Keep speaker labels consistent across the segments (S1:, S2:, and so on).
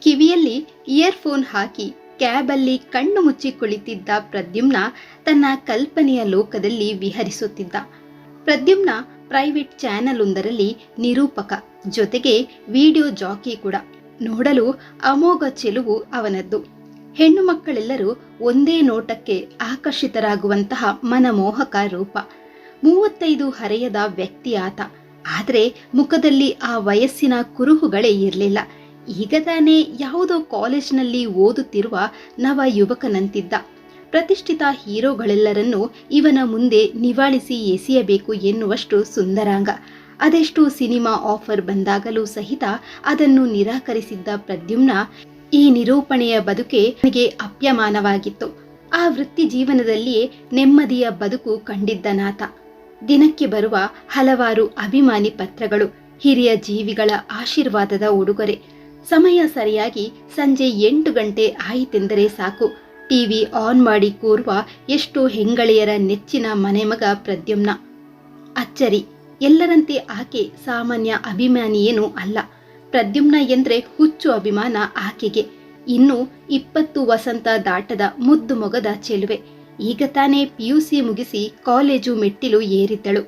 S1: ಕಿವಿಯಲ್ಲಿ ಇಯರ್ಫೋನ್ ಹಾಕಿ ಕ್ಯಾಬಲ್ಲಿ ಕಣ್ಣು ಮುಚ್ಚಿ ಕುಳಿತಿದ್ದ ಪ್ರದ್ಯುಮ್ನ ತನ್ನ ಕಲ್ಪನೆಯ ಲೋಕದಲ್ಲಿ ವಿಹರಿಸುತ್ತಿದ್ದ. ಪ್ರದ್ಯುಮ್ನ ಪ್ರೈವೇಟ್ ಚಾನೆಲ್ ಒಂದರಲ್ಲಿ ನಿರೂಪಕ, ಜೊತೆಗೆ ವಿಡಿಯೋ ಜಾಕಿ ಕೂಡ. ನೋಡಲು ಅಮೋಘ ಚೆಲುವು ಅವನದ್ದು. ಹೆಣ್ಣು ಮಕ್ಕಳೆಲ್ಲರೂ ಒಂದೇ ನೋಟಕ್ಕೆ ಆಕರ್ಷಿತರಾಗುವಂತಹ ಮನಮೋಹಕ ರೂಪ. 35 ಹರೆಯದ ವ್ಯಕ್ತಿ ಆತ. ಆದರೆ ಮುಖದಲ್ಲಿ ಆ ವಯಸ್ಸಿನ ಕುರುಹುಗಳೇ ಇರಲಿಲ್ಲ. ಈಗ ತಾನೇ ಯಾವುದೋ ಕಾಲೇಜಿನಲ್ಲಿ ಓದುತ್ತಿರುವ ನವ ಯುವಕನಂತಿದ್ದ. ಪ್ರತಿಷ್ಠಿತ ಹೀರೋಗಳೆಲ್ಲರನ್ನೂ ಇವನ ಮುಂದೆ ನಿವಾಳಿಸಿ ಎಸೆಯಬೇಕು ಎನ್ನುವಷ್ಟು ಸುಂದರಾಂಗ. ಅದೆಷ್ಟು ಸಿನಿಮಾ ಆಫರ್ ಬಂದಾಗಲೂ ಸಹಿತ ಅದನ್ನು ನಿರಾಕರಿಸಿದ್ದ ಪ್ರದ್ಯುಮ್ನ ಈ ನಿರೂಪಣೆಯ ಬದುಕೆ ನನಗೆ ಅಪ್ಯಮಾನವಾಗಿತ್ತು. ಆ ವೃತ್ತಿ ಜೀವನದಲ್ಲಿಯೇ ನೆಮ್ಮದಿಯ ಬದುಕು ಕಂಡಿದ್ದನಾತ. ದಿನಕ್ಕೆ ಬರುವ ಹಲವಾರು ಅಭಿಮಾನಿ ಪತ್ರಗಳು, ಹಿರಿಯ ಜೀವಿಗಳ ಆಶೀರ್ವಾದದ ಉಡುಗೊರೆ. ಸಮಯ ಸರಿಯಾಗಿ ಸಂಜೆ 8 ಗಂಟೆ ಆಯಿತೆಂದರೆ ಸಾಕು, ಟಿವಿ ಆನ್ ಮಾಡಿ ಕೂರುವ ಎಷ್ಟೋ ಹೆಂಗಳೆಯರ ನೆಚ್ಚಿನ ಮನೆಮಗ ಪ್ರದ್ಯುಮ್ನ. ಅಚ್ಚರಿ, ಎಲ್ಲರಂತೆ ಆಕೆ ಸಾಮಾನ್ಯ ಅಭಿಮಾನಿಯೇನೂ ಅಲ್ಲ. ಪ್ರದ್ಯುಮ್ನ ಎಂದ್ರೆ ಹುಚ್ಚು ಅಭಿಮಾನ ಆಕೆಗೆ. ಇನ್ನು 20 ವಸಂತ ದಾಟದ ಮುದ್ದು ಮೊಗದ ಚೆಲುವೆ. ಈಗ ತಾನೇ PUC ಮುಗಿಸಿ ಕಾಲೇಜು ಮೆಟ್ಟಿಲು ಏರಿದ್ದಳು.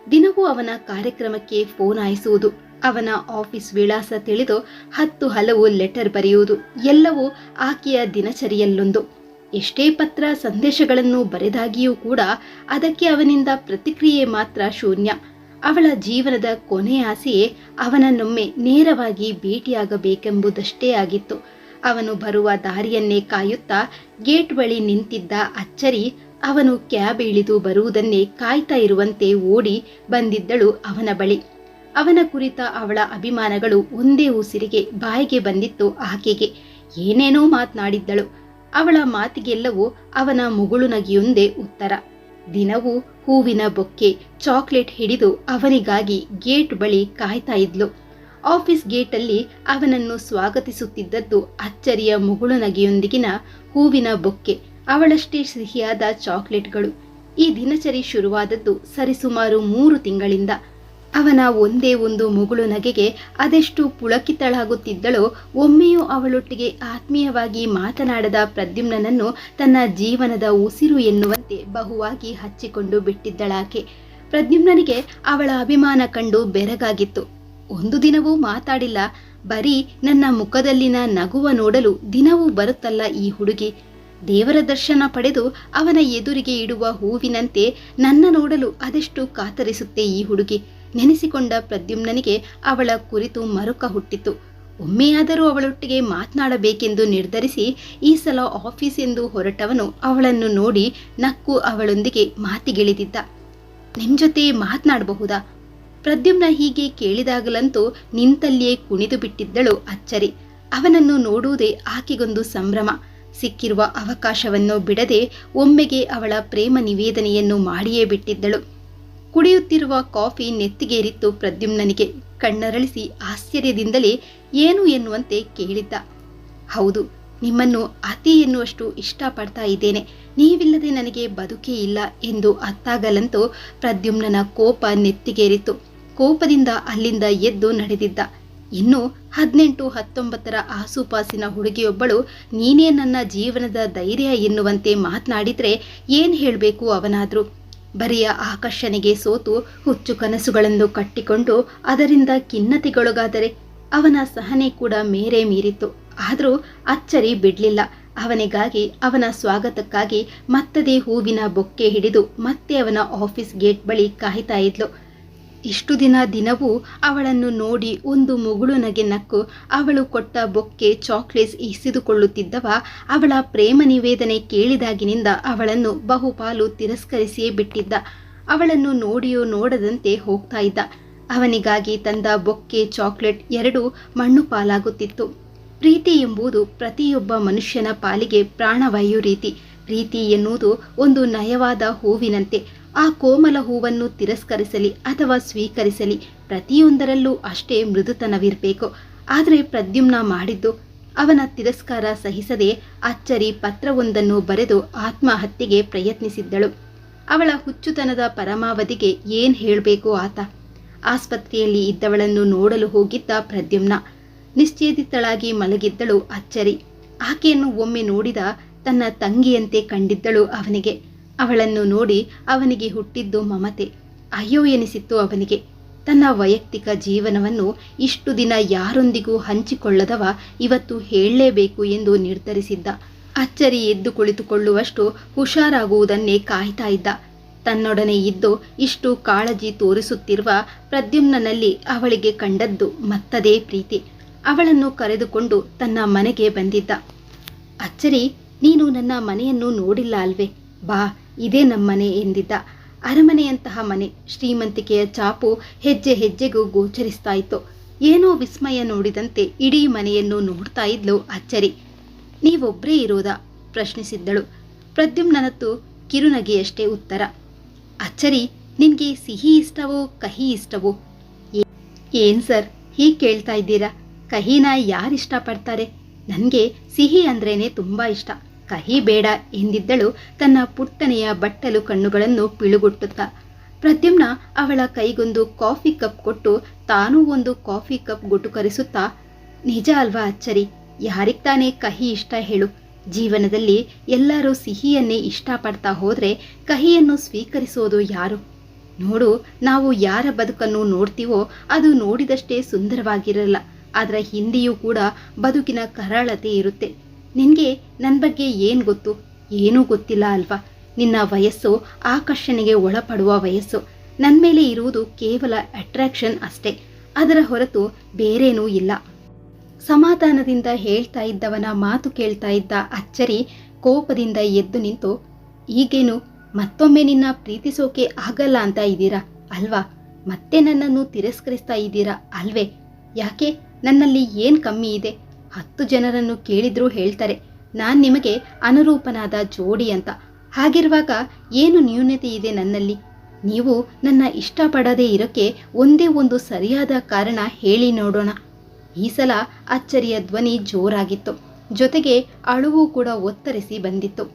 S1: ದಿನವೂ ಅವನ ಕಾರ್ಯಕ್ರಮಕ್ಕೆ ಫೋನ್ ಹಾಯಿಸುವುದು, ಅವನ ಆಫೀಸ್ ವಿಳಾಸ ತಿಳಿದು 10 ಹಲವು ಲೆಟರ್ ಬರೆಯುವುದು ಎಲ್ಲವೂ ಆಕೆಯ ದಿನಚರಿಯಲ್ಲೊಂದು. ಎಷ್ಟೇ ಪತ್ರ ಸಂದೇಶಗಳನ್ನು ಬರೆದಾಗಿಯೂ ಕೂಡ ಅದಕ್ಕೆ ಅವನಿಂದ ಪ್ರತಿಕ್ರಿಯೆ ಮಾತ್ರ ಶೂನ್ಯ. ಅವಳ ಜೀವನದ ಕೊನೆಯ ಆಸೆಯೇ ಅವನನ್ನೊಮ್ಮೆ ನೇರವಾಗಿ ಭೇಟಿಯಾಗಬೇಕೆಂಬುದಷ್ಟೇ ಆಗಿತ್ತು. ಅವನು ಬರುವ ದಾರಿಯನ್ನೇ ಕಾಯುತ್ತಾ ಗೇಟ್ ಬಳಿ ನಿಂತಿದ್ದ ಅಚ್ಚರಿ ಅವನು ಕ್ಯಾಬ್ ಇಳಿದು ಬರುವುದನ್ನೇ ಕಾಯ್ತಾ ಇರುವಂತೆ ಓಡಿ ಬಂದಿದ್ದಳು ಅವನ ಬಳಿ. ಅವನ ಕುರಿತ ಅವಳ ಅಭಿಮಾನಗಳು ಒಂದೇ ಉಸಿರಿಗೆ ಬಾಯಿಗೆ ಬಂದಿತ್ತು ಆಕೆಗೆ. ಏನೇನೋ ಮಾತನಾಡಿದ್ದಳು. ಅವಳ ಮಾತಿಗೆಲ್ಲವೂ ಅವನ ಮುಗುಳು ನಗೆಯೊಂದೇ ಉತ್ತರ. ದಿನವೂ ಹೂವಿನ ಬೊಕ್ಕೆ, ಚಾಕ್ಲೇಟ್ ಹಿಡಿದು ಅವನಿಗಾಗಿ ಗೇಟ್ ಬಳಿ ಕಾಯ್ತಾ ಇದ್ಲು. ಆಫೀಸ್ ಗೇಟಲ್ಲಿ ಅವನನ್ನು ಸ್ವಾಗತಿಸುತ್ತಿದ್ದದ್ದು ಅಚ್ಚರಿಯ ಮುಗುಳು ನಗೆಯೊಂದಿಗಿನ ಹೂವಿನ ಬೊಕ್ಕೆ, ಅವಳಷ್ಟೇ ಸಿಹಿಯಾದ ಚಾಕ್ಲೇಟ್ಗಳು. ಈ ದಿನಚರಿ ಶುರುವಾದದ್ದು ಸರಿಸುಮಾರು 3 ತಿಂಗಳಿಂದ. ಅವನ ಒಂದೇ ಒಂದು ಮುಗುಳು ನಗೆಗೆ ಅದೆಷ್ಟು ಪುಳಕಿತಳಾಗುತ್ತಿದ್ದಳೋ. ಒಮ್ಮೆಯೂ ಅವಳೊಟ್ಟಿಗೆ ಆತ್ಮೀಯವಾಗಿ ಮಾತನಾಡದ ಪ್ರದ್ಯುಮ್ನನನ್ನು ತನ್ನ ಜೀವನದ ಉಸಿರು ಎನ್ನುವಂತೆ ಬಹುವಾಗಿ ಹಚ್ಚಿಕೊಂಡು ಬಿಟ್ಟಿದ್ದಳಾಕೆ. ಪ್ರದ್ಯುಮ್ನನಿಗೆ ಅವಳ ಅಭಿಮಾನ ಕಂಡು ಬೆರಗಾಗಿತ್ತು. ಒಂದು ದಿನವೂ ಮಾತಾಡಿಲ್ಲ, ಬರೀ ನನ್ನ ಮುಖದಲ್ಲಿನ ನಗುವ ನೋಡಲು ದಿನವೂ ಬರುತ್ತಲ್ಲ ಈ ಹುಡುಗಿ. ದೇವರ ದರ್ಶನ ಪಡೆದು ಅವನ ಎದುರಿಗೆ ಇಡುವ ಹೂವಿನಂತೆ ನನ್ನ ನೋಡಲು ಅದೆಷ್ಟು ಕಾತರಿಸುತ್ತೆ ಈ ಹುಡುಗಿ. ನೆನೆಸಿಕೊಂಡ ಪ್ರದ್ಯುಮ್ನನಿಗೆ ಅವಳ ಕುರಿತು ಮರುಕ ಹುಟ್ಟಿತು. ಒಮ್ಮೆಯಾದರೂ ಅವಳೊಟ್ಟಿಗೆ ಮಾತನಾಡಬೇಕೆಂದು ನಿರ್ಧರಿಸಿ ಈ ಸಲ ಆಫೀಸ್ ಎಂದು ಹೊರಟವನು ಅವಳನ್ನು ನೋಡಿ ನಕ್ಕು ಅವಳೊಂದಿಗೆ ಮಾತಿಗಿಳಿದಿದ್ದ. ನಿಮ್ ಜೊತೆ ಮಾತನಾಡಬಹುದಾ? ಪ್ರದ್ಯುಮ್ನ ಹೀಗೆ ಕೇಳಿದಾಗಲಂತೂ ನಿಂತಲ್ಲಿಯೇ ಕುಣಿದು ಬಿಟ್ಟಿದ್ದಳು ಅಚ್ಚರಿ. ಅವನನ್ನು ನೋಡುವುದೇ ಆಕೆಗೊಂದು ಸಂಭ್ರಮ. ಸಿಕ್ಕಿರುವ ಅವಕಾಶವನ್ನು ಬಿಡದೆ ಒಮ್ಮೆಗೆ ಅವಳ ಪ್ರೇಮ ನಿವೇದನೆಯನ್ನು ಮಾಡಿಯೇ ಬಿಟ್ಟಿದ್ದಳು. ಕುಡಿಯುತ್ತಿರುವ ಕಾಫಿ ನೆತ್ತಿಗೇರಿತ್ತು ಪ್ರದ್ಯುಮ್ನನಿಗೆ. ಕಣ್ಣರಳಿಸಿ ಆಶ್ಚರ್ಯದಿಂದಲೇ ಏನು ಎನ್ನುವಂತೆ ಕೇಳಿದ್ದ. ಹೌದು, ನಿಮ್ಮನ್ನು ಅತಿ ಎನ್ನುವಷ್ಟು ಇಷ್ಟಪಡ್ತಾ ಇದ್ದೇನೆ. ನೀವಿಲ್ಲದೆ ನನಗೆ ಬದುಕೇ ಇಲ್ಲ ಎಂದು ಅತ್ತಾಗಲಂತೂ ಪ್ರದ್ಯುಮ್ನನ ಕೋಪ ನೆತ್ತಿಗೇರಿತು. ಕೋಪದಿಂದ ಅಲ್ಲಿಂದ ಎದ್ದು ನಡೆದಿದ್ದ. ಇನ್ನು 18-19 ಆಸುಪಾಸಿನ ಹುಡುಗಿಯೊಬ್ಬಳು ನೀನೇ ನನ್ನ ಜೀವನದ ಧೈರ್ಯ ಎನ್ನುವಂತೆ ಮಾತನಾಡಿದ್ರೆ ಏನ್ ಹೇಳಬೇಕು ಅವನಾದ್ರೂ? ಬರಿಯ ಆಕರ್ಷಣೆಗೆ ಸೋತು ಹುಚ್ಚು ಕನಸುಗಳನ್ನು ಕಟ್ಟಿಕೊಂಡು ಅದರಿಂದ ಖಿನ್ನತೆಗೊಳಗಾದರೆ ಅವನ ಸಹನೆ ಕೂಡ ಮೇರೆ ಮೀರಿತ್ತು. ಆದರೂ ಅಚ್ಚರಿ ಬಿಡ್ಲಿಲ್ಲ. ಅವನಿಗಾಗಿ, ಅವನ ಸ್ವಾಗತಕ್ಕಾಗಿ ಮತ್ತದೇ ಹೂವಿನ ಬೊಕ್ಕೆ ಹಿಡಿದು ಮತ್ತೆ ಅವನ ಆಫೀಸ್ ಗೇಟ್ ಬಳಿ ಕಾಯ್ತಾ ಇದ್ಲು. ಇಷ್ಟು ದಿನವೂ ಅವಳನ್ನು ನೋಡಿ ಒಂದು ಮುಗುಳು ನಗೆ ನಕ್ಕು ಅವಳು ಕೊಟ್ಟ ಬೊಕ್ಕೆ ಚಾಕ್ಲೇಟ್ಸ್ ಇಸಿದುಕೊಳ್ಳುತ್ತಿದ್ದವ ಅವಳ ಪ್ರೇಮ ನಿವೇದನೆ ಕೇಳಿದಾಗಿನಿಂದ ಅವಳನ್ನು ಬಹುಪಾಲು ತಿರಸ್ಕರಿಸಿಯೇ ಬಿಟ್ಟಿದ್ದ. ಅವಳನ್ನು ನೋಡಿಯೋ ನೋಡದಂತೆ ಹೋಗ್ತಾ ಇದ್ದ. ಅವನಿಗಾಗಿ ತಂದ ಬೊಕ್ಕೆ ಚಾಕ್ಲೇಟ್ ಎರಡೂ ಮಣ್ಣು ಪಾಲಾಗುತ್ತಿತ್ತು. ಪ್ರೀತಿ ಎಂಬುದು ಪ್ರತಿಯೊಬ್ಬ ಮನುಷ್ಯನ ಪಾಲಿಗೆ ಪ್ರಾಣವಾಯು ರೀತಿ. ಪ್ರೀತಿ ಎನ್ನುವುದು ಒಂದು ನಯವಾದ ಹೂವಿನಂತೆ. ಆ ಕೋಮಲ ಹೂವನ್ನು ತಿರಸ್ಕರಿಸಲಿ ಅಥವಾ ಸ್ವೀಕರಿಸಲಿ ಪ್ರತಿಯೊಂದರಲ್ಲೂ ಅಷ್ಟೇ ಮೃದುತನವಿರಬೇಕು. ಆದರೆ ಪ್ರದ್ಯುಮ್ನ ಮಾಡಿದ್ದು ಅವನ ತಿರಸ್ಕಾರ ಸಹಿಸದೆ ಅಚ್ಚರಿ ಪತ್ರವೊಂದನ್ನು ಬರೆದು ಆತ್ಮಹತ್ಯೆಗೆ ಪ್ರಯತ್ನಿಸಿದ್ದಳು. ಅವಳ ಹುಚ್ಚುತನದ ಪರಮಾವಧಿಗೆ ಏನ್ ಹೇಳಬೇಕು ಆತ. ಆಸ್ಪತ್ರೆಯಲ್ಲಿ ಇದ್ದವಳನ್ನು ನೋಡಲು ಹೋಗಿದ್ದ ಪ್ರದ್ಯುಮ್ನ. ನಿಶ್ಚೇದಿತಳಾಗಿ ಮಲಗಿದ್ದಳು ಅಚ್ಚರಿ. ಆಕೆಯನ್ನು ಒಮ್ಮೆ ನೋಡಿದ ತನ್ನ ತಂಗಿಯಂತೆ ಕಂಡಿದ್ದಳು ಅವನಿಗೆ. ಅವಳನ್ನು ನೋಡಿ ಅವನಿಗೆ ಹುಟ್ಟಿದ್ದು ಮಮತೆ. ಅಯ್ಯೋ ಎನಿಸಿತ್ತು ಅವನಿಗೆ. ತನ್ನ ವೈಯಕ್ತಿಕ ಜೀವನವನ್ನು ಇಷ್ಟು ದಿನ ಯಾರೊಂದಿಗೂ ಹಂಚಿಕೊಳ್ಳದವ ಇವತ್ತು ಹೇಳಲೇಬೇಕು ಎಂದು ನಿರ್ಧರಿಸಿದ್ದ. ಅಚ್ಚರಿ ಎದ್ದು ಕುಳಿತುಕೊಳ್ಳುವಷ್ಟು ಹುಷಾರಾಗುವುದನ್ನೇ ಕಾಯ್ತಾ ಇದ್ದ. ತನ್ನೊಡನೆ ಇದ್ದು ಇಷ್ಟು ಕಾಳಜಿ ತೋರಿಸುತ್ತಿರುವ ಪ್ರದ್ಯುಮ್ನಲ್ಲಿ ಅವಳಿಗೆ ಕಂಡದ್ದು ಮತ್ತದೇ ಪ್ರೀತಿ. ಅವಳನ್ನು ಕರೆದುಕೊಂಡು ತನ್ನ ಮನೆಗೆ ಬಂದಿದ್ದ. ಅಚ್ಚರಿ, ನೀನು ನನ್ನ ಮನೆಯನ್ನು ನೋಡಿಲ್ಲ ಅಲ್ವೇ? ಬಾ, ಇದೇ ನಮ್ಮನೆ ಎಂದಿದ್ದ. ಅರಮನೆಯಂತಹ ಮನೆ. ಶ್ರೀಮಂತಿಕೆಯ ಚಾಪು ಹೆಜ್ಜೆ ಹೆಜ್ಜೆಗೂ ಗೋಚರಿಸ್ತಾ ಇತ್ತು. ಏನೋ ವಿಸ್ಮಯ ನೋಡಿದಂತೆ ಇಡೀ ಮನೆಯನ್ನು ನೋಡ್ತಾ ಇದ್ಲು ಅಚ್ಚರಿ. ನೀವೊಬ್ಬರೇ ಇರೋದಾ? ಪ್ರಶ್ನಿಸಿದ್ದಳು. ಪ್ರದ್ಯುಮ್ನನತ್ತು ಕಿರುನಗೆಯಷ್ಟೇ ಉತ್ತರ. ಅಚ್ಚರಿ, ನಿನ್ಗೆ ಸಿಹಿ ಇಷ್ಟವೋ ಕಹಿ ಇಷ್ಟವೋ? ಏನ್ ಸರ್ ಹೀಗೆ ಕೇಳ್ತಾ ಇದ್ದೀರಾ? ಕಹಿನ ಯಾರಿಷ್ಟಪಡ್ತಾರೆ? ನನಗೆ ಸಿಹಿ ಅಂದ್ರೇನೆ ತುಂಬಾ ಇಷ್ಟ, ಕಹಿ ಬೇಡ ಎಂದಿದ್ದಳು ತನ್ನ ಪುಟ್ಟನೆಯ ಬಟ್ಟಲು ಕಣ್ಣುಗಳನ್ನು ಪಿಳುಗುಟ್ಟುತ್ತಾ. ಪ್ರದ್ಯುಮ್ನ ಅವಳ ಕೈಗೊಂದು ಕಾಫಿ ಕಪ್ ಕೊಟ್ಟು ತಾನೂ ಒಂದು ಕಾಫಿ ಕಪ್ ಗುಟುಕರಿಸುತ್ತಾ, ನಿಜ ಅಲ್ವಾ ಅಚ್ಚರಿ, ಯಾರಿಗ್ ತಾನೇ ಕಹಿ ಇಷ್ಟ ಹೇಳು? ಜೀವನದಲ್ಲಿ ಎಲ್ಲರೂ ಸಿಹಿಯನ್ನೇ ಇಷ್ಟಪಡ್ತಾ ಹೋದ್ರೆ ಕಹಿಯನ್ನು ಸ್ವೀಕರಿಸೋದು ಯಾರು? ನೋಡು, ನಾವು ಯಾರ ಬದುಕನ್ನು ನೋಡ್ತೀವೋ ಅದು ನೋಡಿದಷ್ಟೇ ಸುಂದರವಾಗಿರಲ್ಲ, ಅದರ ಹಿಂದೆಯೂ ಕೂಡ ಬದುಕಿನ ಕರಾಳತೆ ಇರುತ್ತೆ. ನಿನಗೆ ನನ್ನ ಬಗ್ಗೆ ಏನು ಗೊತ್ತು? ಏನೂ ಗೊತ್ತಿಲ್ಲ ಅಲ್ವಾ? ನಿನ್ನ ವಯಸ್ಸು ಆಕರ್ಷಣೆಗೆ ಒಳಪಡುವ ವಯಸ್ಸು. ನನ್ನ ಮೇಲೆ ಇರುವುದು ಕೇವಲ ಅಟ್ರಾಕ್ಷನ್ ಅಷ್ಟೇ, ಅದರ ಹೊರತು ಬೇರೇನೂ ಇಲ್ಲ. ಸಮಾಧಾನದಿಂದ ಹೇಳ್ತಾ ಇದ್ದವನ ಮಾತು ಕೇಳ್ತಾ ಇದ್ದ ಅಚ್ಚರಿ ಕೋಪದಿಂದ ಎದ್ದು ನಿಂತು, ಈಗೇನು ಮತ್ತೊಮ್ಮೆ ನಿನ್ನ ಪ್ರೀತಿಸೋಕೆ ಆಗಲ್ಲ ಅಂತ ಇದ್ದೀರಾ ಅಲ್ವಾ? ಮತ್ತೆ ನನ್ನನ್ನು ತಿರಸ್ಕರಿಸ್ತಾ ಇದ್ದೀರಾ ಅಲ್ವೇ? ಯಾಕೆ? ನನ್ನಲ್ಲಿ ಏನು ಕಮ್ಮಿ ಇದೆ? 10 ಜನರನ್ನು ಕೇಳಿದ್ರೂ ಹೇಳ್ತಾರೆ ನಾನು ನಿಮಗೆ ಅನುರೂಪನಾದ ಜೋಡಿ ಅಂತ. ಹಾಗಿರುವಾಗ ಏನು ನ್ಯೂನತೆ ಇದೆ ನನ್ನಲ್ಲಿ? ನೀವು ನನ್ನ ಇಷ್ಟಪಡದೇ ಇರೋಕ್ಕೆ ಒಂದೇ ಒಂದು ಸರಿಯಾದ ಕಾರಣ ಹೇಳಿ ನೋಡೋಣ. ಈ ಸಲ ಅಚ್ಚರಿಯ ಧ್ವನಿ ಜೋರಾಗಿತ್ತು, ಜೊತೆಗೆ ಅಳುವು ಕೂಡ ಒತ್ತರಿಸಿ ಬಂದಿತ್ತು.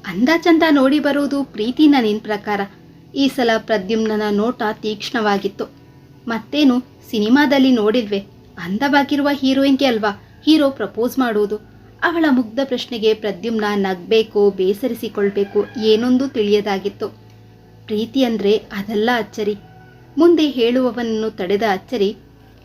S1: ಅಂದಾಚಂದ ನೋಡಿ ಬರೋದು ಪ್ರೀತಿನ ನಿನ್ ಪ್ರಕಾರ? ಈ ಸಲ ಪ್ರದ್ಯುಮ್ನನ ನೋಟ ತೀಕ್ಷ್ಣವಾಗಿತ್ತು. ಮತ್ತೇನು, ಸಿನಿಮಾದಲ್ಲಿ ನೋಡಿಲ್ವೇ? ಅಂದವಾಗಿರುವ ಹೀರೋಯಿನ್ಗೆ ಅಲ್ವಾ ಹೀರೋ ಪ್ರಪೋಸ್ ಮಾಡುವುದು? ಅವಳ ಮುಗ್ಧ ಪ್ರಶ್ನೆಗೆ ಪ್ರದ್ಯುಮ್ನ ನಗ್ಬೇಕೋ ಬೇಸರಿಸಿಕೊಳ್ಬೇಕು ಏನೊಂದು ತಿಳಿಯದಾಗಿತ್ತು. ಪ್ರೀತಿ ಅಂದ್ರೆ ಅದಲ್ಲ ಅಚ್ಚರಿ. ಮುಂದೆ ಹೇಳುವವನನ್ನು ತಡೆದ ಅಚ್ಚರಿ,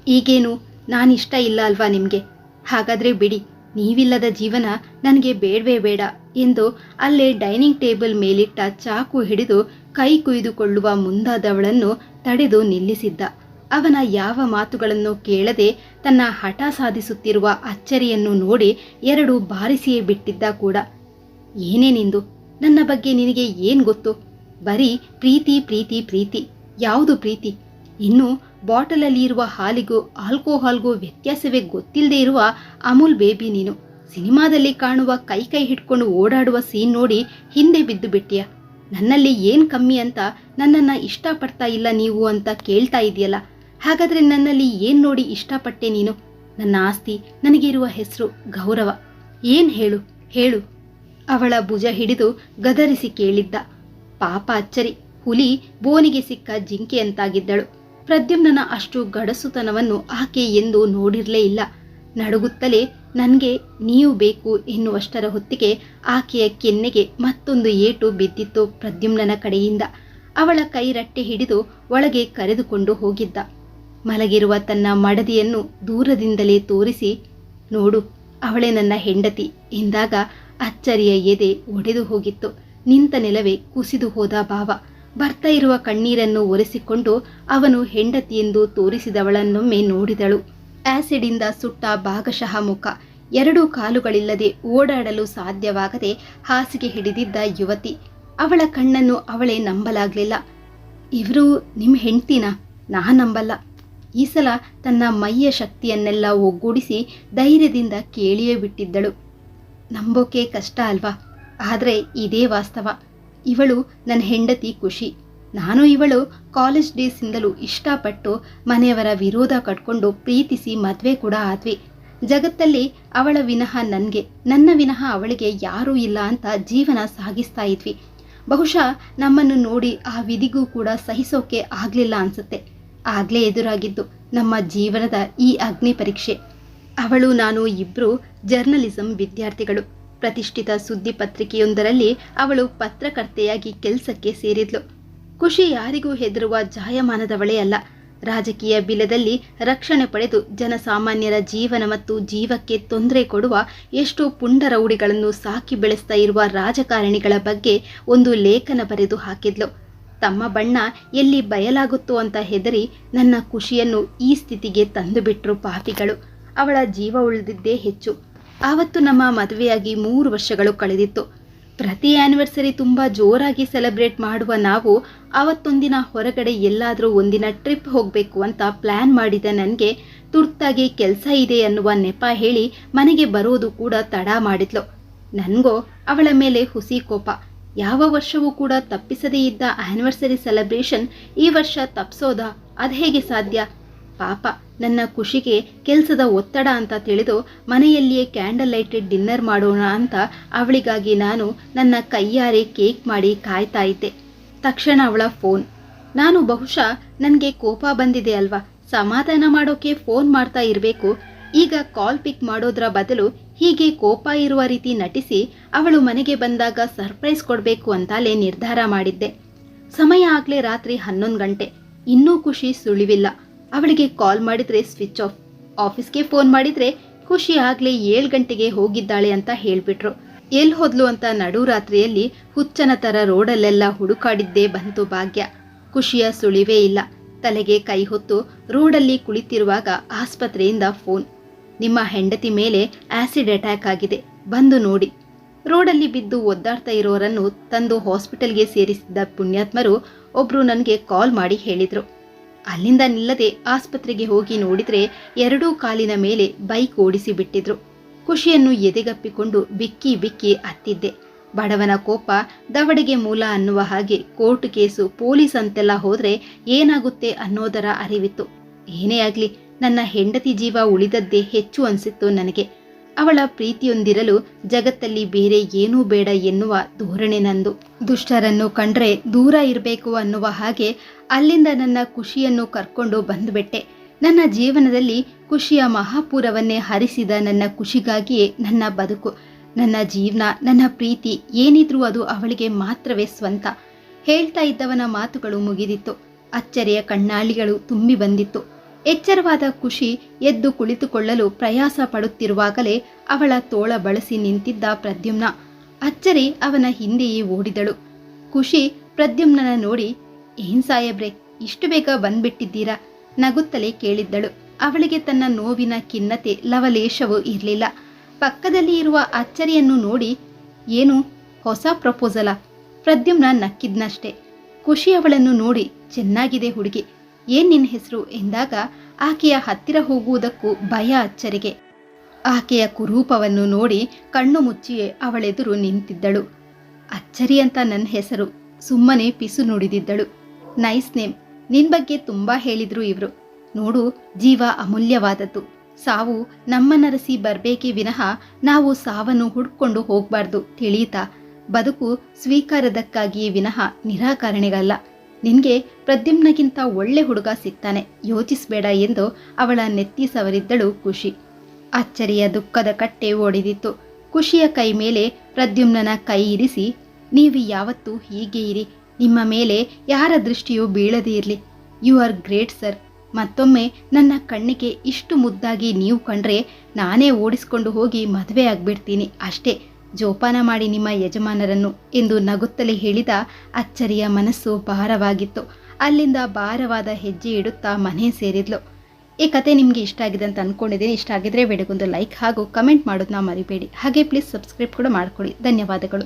S1: ಈಗೇನು ನಾನಿಷ್ಟ ಇಲ್ಲ ಅಲ್ವಾ ನಿಮಗೆ? ಹಾಗಾದ್ರೆ ಬಿಡಿ, ನೀವಿಲ್ಲದ ಜೀವನ ನನಗೆ ಬೇಡವೇ ಬೇಡ ಎಂದು ಅಲ್ಲೇ ಡೈನಿಂಗ್ ಟೇಬಲ್ ಮೇಲಿಟ್ಟ ಚಾಕು ಹಿಡಿದು ಕೈ ಕುಯ್ದುಕೊಳ್ಳುವ ಮುಂದಾದವಳನ್ನು ತಡೆದು ನಿಲ್ಲಿಸಿದ್ದ. ಅವನ ಯಾವ ಮಾತುಗಳನ್ನು ಕೇಳದೆ ತನ್ನ ಹಠ ಸಾಧಿಸುತ್ತಿರುವ ಅಚ್ಚರಿಯನ್ನು ನೋಡಿ 2 ಬಾರಿಸಿಯೇ ಬಿಟ್ಟಿದ್ದ ಕೂಡ. ಏನೇ ನಿಂದು? ನನ್ನ ಬಗ್ಗೆ ನಿನಗೆ ಏನು ಗೊತ್ತು? ಬರೀ ಪ್ರೀತಿ ಪ್ರೀತಿ ಪ್ರೀತಿ. ಯಾವುದು ಪ್ರೀತಿ? ಇನ್ನು ಬಾಟಲಲ್ಲಿ ಇರುವ ಹಾಲಿಗೂ ಆಲ್ಕೋಹಾಲ್ಗೂ ವ್ಯತ್ಯಾಸವೇ ಗೊತ್ತಿಲ್ಲದೆ ಇರುವ ಅಮೂಲ್ ಬೇಬಿ ನೀನು. ಸಿನಿಮಾದಲ್ಲಿ ಕಾಣುವ ಕೈ ಕೈ ಹಿಡ್ಕೊಂಡು ಓಡಾಡುವ ಸೀನ್ ನೋಡಿ ಹಿಂದೆ ಬಿದ್ದು ಬಿಟ್ಟಿಯ? ನನ್ನಲ್ಲಿ ಏನು ಕಮ್ಮಿ ಅಂತ ನನ್ನನ್ನು ಇಷ್ಟಪಡ್ತಾ ಇಲ್ಲ ನೀವು ಅಂತ ಕೇಳ್ತಾ ಇದೆಯಲ್ಲ? ಹಾಗಾದರೆ ನನ್ನಲ್ಲಿ ಏನು ನೋಡಿ ಇಷ್ಟಪಟ್ಟೆ ನೀನು? ನನ್ನ ಆಸ್ತಿ, ನನಗಿರುವ ಹೆಸರು, ಗೌರವ ಏನು ಹೇಳು ಹೇಳು? ಅವಳ ಭುಜ ಹಿಡಿದು ಗದರಿಸಿ ಕೇಳಿದ್ದ. ಪಾಪ ಅಚ್ಚರಿ ಹುಲಿ ಬೋನಿಗೆ ಸಿಕ್ಕ ಜಿಂಕೆ ಅಂತಾಗಿದ್ದಳು. ಪ್ರದ್ಯುಮ್ನನ ಅಷ್ಟು ಗಡಸುತನವನ್ನು ಆಕೆ ಎಂದು ನೋಡಿರಲೇ ಇಲ್ಲ. ನಡುಗುತ್ತಲೇ ನನಗೆ ನೀವು ಬೇಕು ಎನ್ನುವಷ್ಟರ ಹೊತ್ತಿಗೆ ಆಕೆಯ ಕೆನ್ನೆಗೆ ಮತ್ತೊಂದು ಏಟು ಬಿದ್ದಿತ್ತು ಪ್ರದ್ಯುಮ್ನನ ಕಡೆಯಿಂದ. ಅವಳ ಕೈ ರಟ್ಟೆ ಹಿಡಿದು ಒಳಗೆ ಕರೆದುಕೊಂಡು ಹೋಗಿದ್ದ. ಮಲಗಿರುವ ತನ್ನ ಮಡದಿಯನ್ನು ದೂರದಿಂದಲೇ ತೋರಿಸಿ, ನೋಡು ಅವಳೇ ನನ್ನ ಹೆಂಡತಿ ಎಂದಾಗ ಅಚ್ಚರಿಯ ಎದೆ ಒಡೆದು ಹೋಗಿತ್ತು. ನಿಂತ ನೆಲವೇ ಕುಸಿದು ಹೋದ ಭಾವ. ಬರ್ತಾ ಇರುವ ಕಣ್ಣೀರನ್ನು ಒರೆಸಿಕೊಂಡು ಅವನು ಹೆಂಡತಿಯೆಂದು ತೋರಿಸಿದವಳನ್ನೊಮ್ಮೆ ನೋಡಿದಳು. ಆಸಿಡಿಂದ ಸುಟ್ಟ ಭಾಗಶಃ ಮುಖ, 2 ಕಾಲುಗಳಿಲ್ಲದೆ ಓಡಾಡಲು ಸಾಧ್ಯವಾಗದೆ ಹಾಸಿಗೆ ಹಿಡಿದಿದ್ದ ಯುವತಿ. ಅವಳ ಕಣ್ಣನ್ನು ಅವಳೇ ನಂಬಲಾಗಲಿಲ್ಲ. ಇವರು ನಿಮ್ಮ ಹೆಂಡ್ತಿನಾ? ನಂಬಲ್ಲ. ಈ ಸಲ ತನ್ನ ಮೈಯ ಶಕ್ತಿಯನ್ನೆಲ್ಲ ಒಗ್ಗೂಡಿಸಿ ಧೈರ್ಯದಿಂದ ಕೇಳಿಯೇ ಬಿಟ್ಟಿದ್ದಳು. ನಂಬೋಕೆ ಕಷ್ಟ ಅಲ್ವಾ? ಆದರೆ ಇದೇ ವಾಸ್ತವ. ಇವಳು ನನ್ನ ಹೆಂಡತಿ ಖುಷಿ. ನಾನು ಇವಳು ಕಾಲೇಜ್ ಡೇಸಿಂದಲೂ ಇಷ್ಟಪಟ್ಟು ಮನೆಯವರ ವಿರೋಧ ಕಟ್ಕೊಂಡು ಪ್ರೀತಿಸಿ ಮದುವೆ ಕೂಡ ಆದ್ವಿ. ಜಗತ್ತಲ್ಲಿ ಅವಳ ವಿನಃ ನನಗೆ, ನನ್ನ ವಿನಃ ಅವಳಿಗೆ ಯಾರೂ ಇಲ್ಲ ಅಂತ ಜೀವನ ಸಾಗಿಸ್ತಾ ಇದ್ವಿ. ಬಹುಶಃ ನಮ್ಮನ್ನು ನೋಡಿ ಆ ವಿಧಿಗೂ ಕೂಡ ಸಹಿಸೋಕೆ ಆಗಲಿಲ್ಲ ಅನ್ಸುತ್ತೆ. ಆಗಲೇ ಎದುರಾಗಿದ್ದು ನಮ್ಮ ಜೀವನದ ಈ ಅಗ್ನಿ ಪರೀಕ್ಷೆ. ಅವಳು ನಾನು ಇಬ್ಬರು ಜರ್ನಲಿಸಂ ವಿದ್ಯಾರ್ಥಿಗಳು. ಪ್ರತಿಷ್ಠಿತ ಸುದ್ದಿ ಪತ್ರಿಕೆಯೊಂದರಲ್ಲಿ ಅವಳು ಪತ್ರಕರ್ತೆಯಾಗಿ ಕೆಲಸಕ್ಕೆ ಸೇರಿದ್ಲು. ಖುಷಿ ಯಾರಿಗೂ ಹೆದರುವ ಜಾಯಮಾನದವಳೇ ಅಲ್ಲ. ರಾಜಕೀಯ ಬಿಲದಲ್ಲಿ ರಕ್ಷಣೆ ಪಡೆದು ಜನಸಾಮಾನ್ಯರ ಜೀವನ ಮತ್ತು ಜೀವಕ್ಕೆ ತೊಂದರೆ ಕೊಡುವ ಎಷ್ಟೋ ಪುಂಡರೌಡಿಗಳನ್ನು ಸಾಕಿ ಬೆಳೆಸ್ತಾ ಇರುವ ರಾಜಕಾರಣಿಗಳ ಬಗ್ಗೆ ಒಂದು ಲೇಖನ ಬರೆದು ಹಾಕಿದ್ಲು. ತಮ್ಮ ಬಣ್ಣ ಎಲ್ಲಿ ಬಯಲಾಗುತ್ತೋ ಅಂತ ಹೆದರಿ ನನ್ನ ಖುಷಿಯನ್ನು ಈ ಸ್ಥಿತಿಗೆ ತಂದುಬಿಟ್ರು ಪಾಪಿಗಳು. ಅವಳ ಜೀವ ಉಳಿದಿದ್ದೇ ಹೆಚ್ಚು. ಆವತ್ತು ನಮ್ಮ ಮದುವೆಯಾಗಿ 3 ವರ್ಷಗಳು ಕಳೆದಿತ್ತು. ಪ್ರತಿ ಆ್ಯನಿವರ್ಸರಿ ತುಂಬ ಜೋರಾಗಿ ಸೆಲೆಬ್ರೇಟ್ ಮಾಡುವ ನಾವು ಆವತ್ತೊಂದಿನ ಹೊರಗಡೆ ಎಲ್ಲಾದರೂ ಒಂದಿನ ಟ್ರಿಪ್ ಹೋಗಬೇಕು ಅಂತ ಪ್ಲ್ಯಾನ್ ಮಾಡಿದ ನನಗೆ ತುರ್ತಾಗಿ ಕೆಲಸ ಇದೆ ಅನ್ನುವ ನೆಪ ಹೇಳಿ ಮನೆಗೆ ಬರೋದು ಕೂಡ ತಡ ಮಾಡಿದ್ಲು. ನನಗೋ ಅವಳ ಮೇಲೆ ಹುಸಿ ಕೋಪ. ಯಾವ ವರ್ಷವೂ ಕೂಡ ತಪ್ಪಿಸದೇ ಇದ್ದ ಆ್ಯನಿವರ್ಸರಿ ಸೆಲೆಬ್ರೇಷನ್ ಈ ವರ್ಷ ತಪ್ಪಿಸೋದಾ? ಅದು ಹೇಗೆ ಸಾಧ್ಯ? ಪಾಪ ನನ್ನ ಖುಷಿಗೆ ಕೆಲಸದ ಒತ್ತಡ ಅಂತ ತಿಳಿದು ಮನೆಯಲ್ಲಿಯೇ ಕ್ಯಾಂಡಲ್ ಲೈಟೆಡ್ ಡಿನ್ನರ್ ಮಾಡೋಣ ಅಂತ ಅವಳಿಗಾಗಿ ನಾನು ನನ್ನ ಕೈಯಾರೆ ಕೇಕ್ ಮಾಡಿ ಕಾಯ್ತಾ ಇದ್ದೆ. ತಕ್ಷಣ ಅವಳ ಫೋನ್. ನಾನು ಬಹುಶಃ ನನಗೆ ಕೋಪ ಬಂದಿದೆ ಅಲ್ವಾ, ಸಮಾಧಾನ ಮಾಡೋಕೆ ಫೋನ್ ಮಾಡ್ತಾ ಇರಬೇಕು. ಈಗ ಕಾಲ್ ಪಿಕ್ ಮಾಡೋದ್ರ ಬದಲು ಹೀಗೆ ಕೋಪ ಇರುವ ರೀತಿ ನಟಿಸಿ ಅವಳು ಮನೆಗೆ ಬಂದಾಗ ಸರ್ಪ್ರೈಸ್ ಕೊಡಬೇಕು ಅಂತಲೇ ನಿರ್ಧಾರ ಮಾಡಿದ್ದೆ. ಸಮಯ ಆಗಲೇ ರಾತ್ರಿ 11 ಗಂಟೆ. ಇನ್ನೂ ಖುಷಿ ಸುಳಿವಿಲ್ಲ. ಅವಳಿಗೆ ಕಾಲ್ ಮಾಡಿದ್ರೆ ಸ್ವಿಚ್ ಆಫ್. ಆಫೀಸ್ಗೆ ಫೋನ್ ಮಾಡಿದ್ರೆ ಖುಷಿ ಆಗಲೇ 7 ಗಂಟೆಗೆ ಹೋಗಿದ್ದಾಳೆ ಅಂತ ಹೇಳಿಬಿಟ್ರು. ಎಲ್ಲಿ ಹೋದ್ಲು ಅಂತ ನಡುರಾತ್ರಿಯಲ್ಲಿ ಹುಚ್ಚನ ಥರ ರೋಡಲ್ಲೆಲ್ಲ ಹುಡುಕಾಡಿದ್ದೇ ಬಂತು ಭಾಗ್ಯ. ಖುಷಿಯ ಸುಳಿವೇ ಇಲ್ಲ. ತಲೆಗೆ ಕೈ ಹೊತ್ತು ರೋಡಲ್ಲಿ ಕುಳಿತಿರುವಾಗ ಆಸ್ಪತ್ರೆಯಿಂದ ಫೋನ್. ನಿಮ್ಮ ಹೆಂಡತಿ ಮೇಲೆ ಆಸಿಡ್ ಅಟ್ಯಾಕ್ ಆಗಿದೆ, ಬಂದು ನೋಡಿ. ರೋಡಲ್ಲಿ ಬಿದ್ದು ಒದ್ದಾಡ್ತಾ ಇರೋರನ್ನು ತಂದು ಹಾಸ್ಪಿಟಲ್ಗೆ ಸೇರಿಸಿದ್ದ ಪುಣ್ಯಾತ್ಮರು ಒಬ್ರು ನನಗೆ ಕಾಲ್ ಮಾಡಿ ಹೇಳಿದ್ರು. ಅಲ್ಲಿಂದ ನಿಲ್ಲದೆ ಆಸ್ಪತ್ರೆಗೆ ಹೋಗಿ ನೋಡಿದ್ರೆ 2 ಕಾಲಿನ ಮೇಲೆ ಬೈಕ್ ಓಡಿಸಿ ಬಿಟ್ಟಿದ್ರು. ಖುಷಿಯನ್ನು ಎದೆಗಪ್ಪಿಕೊಂಡು ಬಿಕ್ಕಿ ಬಿಕ್ಕಿ ಅತ್ತಿದ್ದೆ. ಬಡವನ ಕೋಪ ದವಡೆಗೆ ಮೂಲ ಅನ್ನುವ ಹಾಗೆ ಕೋರ್ಟ್ ಕೇಸು ಪೊಲೀಸ್ ಅಂತೆಲ್ಲ ಹೋದ್ರೆ ಏನಾಗುತ್ತೆ ಅನ್ನೋದರ ಅರಿವಿತ್ತು. ಏನೇ ಆಗಲಿ ನನ್ನ ಹೆಂಡತಿ ಜೀವ ಉಳಿದದ್ದೇ ಹೆಚ್ಚು ಅನಿಸಿತ್ತು ನನಗೆ. ಅವಳ ಪ್ರೀತಿಯೊಂದಿರಲು ಜಗತ್ತಲ್ಲಿ ಬೇರೆ ಏನೂ ಬೇಡ ಎನ್ನುವ ಧೋರಣೆ ನಂದು. ದುಷ್ಟರನ್ನು ಕಂಡ್ರೆ ದೂರ ಇರಬೇಕು ಅನ್ನುವ ಹಾಗೆ ಅಲ್ಲಿಂದ ನನ್ನ ಖುಷಿಯನ್ನು ಕರ್ಕೊಂಡು ಬಂದುಬಿಟ್ಟೆ. ನನ್ನ ಜೀವನದಲ್ಲಿ ಖುಷಿಯ ಮಹಾಪೂರವನ್ನೇ ಹರಿಸಿದ ನನ್ನ ಖುಷಿಗಾಗಿಯೇ ನನ್ನ ಬದುಕು, ನನ್ನ ಜೀವನ, ನನ್ನ ಪ್ರೀತಿ ಏನಿದ್ರೂ ಅದು ಅವಳಿಗೆ ಮಾತ್ರವೇ ಸ್ವಂತ. ಹೇಳ್ತಾ ಇದ್ದವನ ಮಾತುಗಳು ಮುಗಿದಿತ್ತು. ಅಚ್ಚರಿಯ ಕಣ್ಣಾಳಿಗಳು ತುಂಬಿ ಬಂದಿತ್ತು. ಎಚ್ಚರವಾದ ಖುಷಿ ಎದ್ದು ಕುಳಿತುಕೊಳ್ಳಲು ಪ್ರಯಾಸ ಪಡುತ್ತಿರುವಾಗಲೇ ಅವಳ ತೋಳ ಬಳಸಿ ನಿಂತಿದ್ದ ಪ್ರದ್ಯುಮ್ನ. ಅಚ್ಚರಿ ಅವನ ಹಿಂದೆಯೇ ಓಡಿದಳು. ಖುಷಿ ಪ್ರದ್ಯುಮ್ನನ ನೋಡಿ, ಏನ್ ಸಾಯಬ್ರೆ, ಇಷ್ಟು ಬೇಗ ಬಂದ್ಬಿಟ್ಟಿದ್ದೀರಾ? ನಗುತ್ತಲೇ ಕೇಳಿದ್ದಳು. ಅವಳಿಗೆ ತನ್ನ ನೋವಿನ ಖಿನ್ನತೆ ಲವಲೇಶವೂ ಇರಲಿಲ್ಲ. ಪಕ್ಕದಲ್ಲಿ ಇರುವ ಅಚ್ಚರಿಯನ್ನು ನೋಡಿ, ಏನು ಹೊಸ ಪ್ರಪೋಸಲಾ? ಪ್ರದ್ಯುಮ್ನ ನಕ್ಕಿದ್ನಷ್ಟೇ. ಖುಷಿ ಅವಳನ್ನು ನೋಡಿ, ಚೆನ್ನಾಗಿದೆ ಹುಡುಗಿ, ಏನ್ ನಿನ್ನ ಹೆಸರು ಎಂದಾಗ ಆಕೆಯ ಹತ್ತಿರ ಹೋಗುವುದಕ್ಕೂ ಭಯ ಅಚ್ಚರಿಗೆ. ಆಕೆಯ ಕುರೂಪವನ್ನು ನೋಡಿ ಕಣ್ಣು ಮುಚ್ಚಿಯೇ ಅವಳೆದುರು ನಿಂತಿದ್ದಳು. ಅಚ್ಚರಿ ಅಂತ ನನ್ನ ಹೆಸರು. ಸುಮ್ಮನೆ ಪಿಸು ನುಡಿದಿದ್ದಳು. ನೈಸ್ ನೇಮ್, ನಿನ್ ಬಗ್ಗೆ ತುಂಬಾ ಹೇಳಿದ್ರು ಇವ್ರು. ನೋಡು, ಜೀವ ಅಮೂಲ್ಯವಾದದ್ದು. ಸಾವು ನಮ್ಮನ್ನರಸಿ ಬರ್ಬೇಕೇ ವಿನಃ ನಾವು ಸಾವನ್ನು ಹುಡ್ಕೊಂಡು ಹೋಗ್ಬಾರ್ದು, ತಿಳಿಯಿತಾ? ಬದುಕು ಸ್ವೀಕಾರದಕ್ಕಾಗಿಯೇ ವಿನಃ ನಿರಾಕರಣೆಗಲ್ಲ. ನಿನ್ಗೆ ಪ್ರದ್ಯುಮ್ನಗಿಂತ ಒಳ್ಳೆ ಹುಡುಗ ಸಿಗ್ತಾನೆ, ಯೋಚಿಸಬೇಡ ಎಂದು ಅವಳ ನೆತ್ತಿ ಸವರಿದ್ದಳು ಖುಷಿ. ಅಚ್ಚರಿಯ ದುಃಖದ ಕಟ್ಟೆ ಓಡಿದಿತ್ತು. ಖುಷಿಯ ಕೈ ಮೇಲೆ ಪ್ರದ್ಯುಮ್ನನ ಕೈ ಇರಿಸಿ, ನೀವು ಯಾವತ್ತೂ ಹೀಗೆ ಇರಿ, ನಿಮ್ಮ ಮೇಲೆ ಯಾರ ದೃಷ್ಟಿಯೂ ಬೀಳದೇ ಇರಲಿ. You are great sir. ಮತ್ತೊಮ್ಮೆ ನನ್ನ ಕಣ್ಣಿಗೆ ಇಷ್ಟು ಮುದ್ದಾಗಿ ನೀವು ಕಂಡ್ರೆ ನಾನೇ ಓಡಿಸ್ಕೊಂಡು ಹೋಗಿ ಮದುವೆ ಆಗ್ಬಿಡ್ತೀನಿ ಅಷ್ಟೇ. ಜೋಪಾನ ಮಾಡಿ ನಿಮ್ಮ ಯಜಮಾನರನ್ನು ಎಂದು ನಗುತ್ತಲೇ ಹೇಳಿದ ಅಚ್ಚರಿಯ ಮನಸ್ಸು ಭಾರವಾಗಿತ್ತು. ಅಲ್ಲಿಂದ ಭಾರವಾದ ಹೆಜ್ಜೆ ಇಡುತ್ತಾ ಮನೆ ಸೇರಿದ್ಲು. ಈ ಕತೆ ನಿಮಗೆ ಇಷ್ಟ ಆಗಿದೆ ಅಂತ ಅಂದ್ಕೊಂಡಿದ್ದೀನಿ. ಇಷ್ಟ ಆಗಿದ್ರೆ ವಿಡಿಯೋಗೊಂದು ಲೈಕ್ ಹಾಗೂ ಕಮೆಂಟ್ ಮಾಡೋದನ್ನ ಮರಿಬೇಡಿ. ಹಾಗೆ ಪ್ಲೀಸ್ ಸಬ್ಸ್ಕ್ರೈಬ್ ಕೂಡ ಮಾಡ್ಕೊಳ್ಳಿ. ಧನ್ಯವಾದಗಳು.